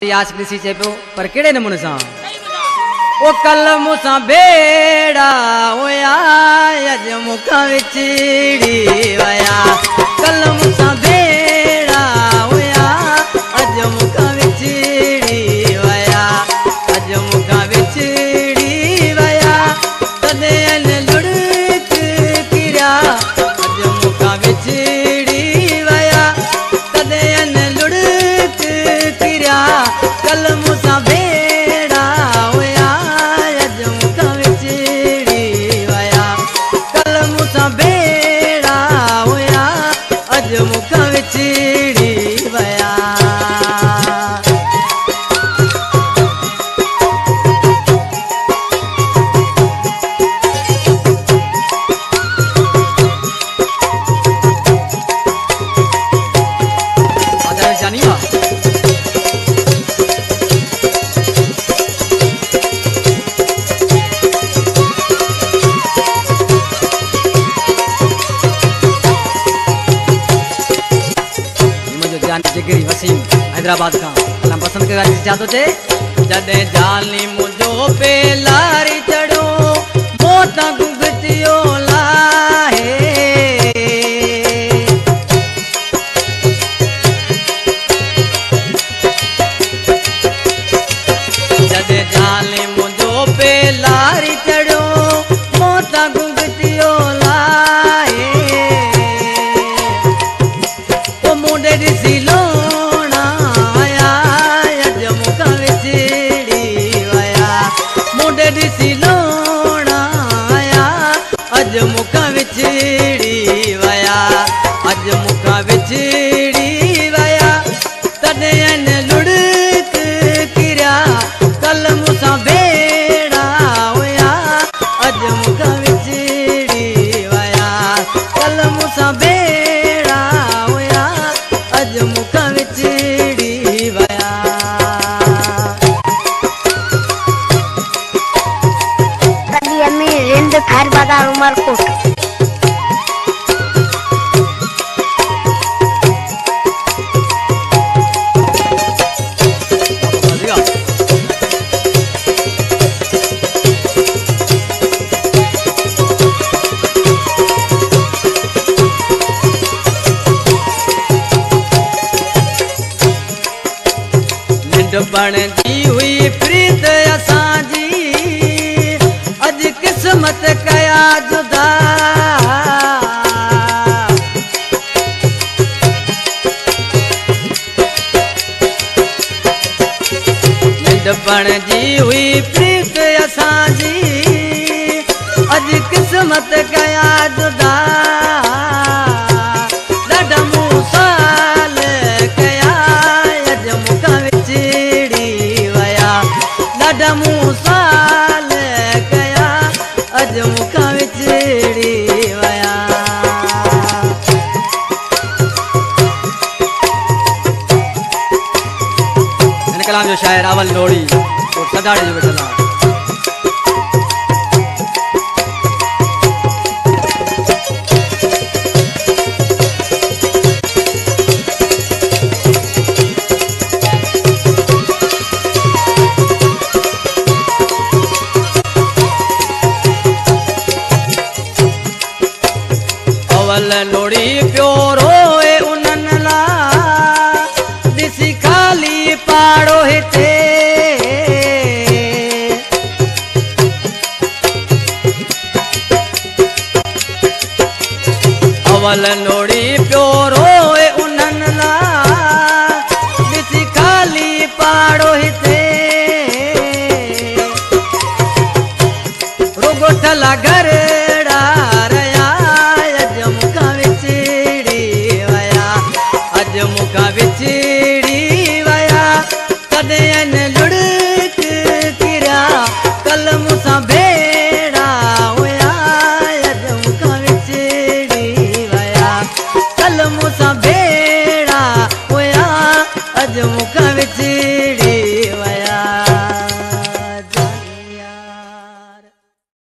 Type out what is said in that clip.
यास किसी चे पियो पर केड़े नमूने सां ओ कल मूंसां भेड़ा होया अज मुखां विछड़ी वया कल मूंसां भेड़ा होया अज मुखां विछड़ी वया अज मुखां विछड़ी वया तदे अन लुड़क किरा अज मुखां विछड़ी वया तदे अन लुड़क किरा कल मूंसां भेड़ा होया अज मुखां विछड़ी वया कल मूंसां भेड़ा होया अज मुखां विछड़ी वया आदर जानिया जिगरी वसीम हैदराबाद का कलाम पसंद के गाने चाहतो छे जदे जाली मुजो पे लारी चढ़ो मोटा गुगतियो लाहे जदे जाली मुजो पे लारी चढ़ो मोटा गुगतियो लाहे ओ मुंडे दिसी अज मुखां विछड़ी वया अज मुखां विछड़ी वया तॾे अन लुड़क किरा कल मूंसां भेड़ा होया अज मुखां विछड़ी वया कल मूंसां भेड़ा होया अज मुखां विछड़ी वया खार बाजार उमरकोट निंढपण जी हुई प्रीत असांजी अज किस्मत कया जुदा निंढपण जी हुई प्रीत असांजी अज किस्मत कया जुदा ॾाढा मूसाल कया अज मुखां विछड़ी वया ॾाढा मूसाल कया अज मुखां विछड़ी वया हिन कलाम जो शायर अवल लोड़ी और सदाड़े जो वेठल आहे अवल लोड़ी पियो रोए उन्हन ला ॾिसी खाली पाड़ो हिते अवल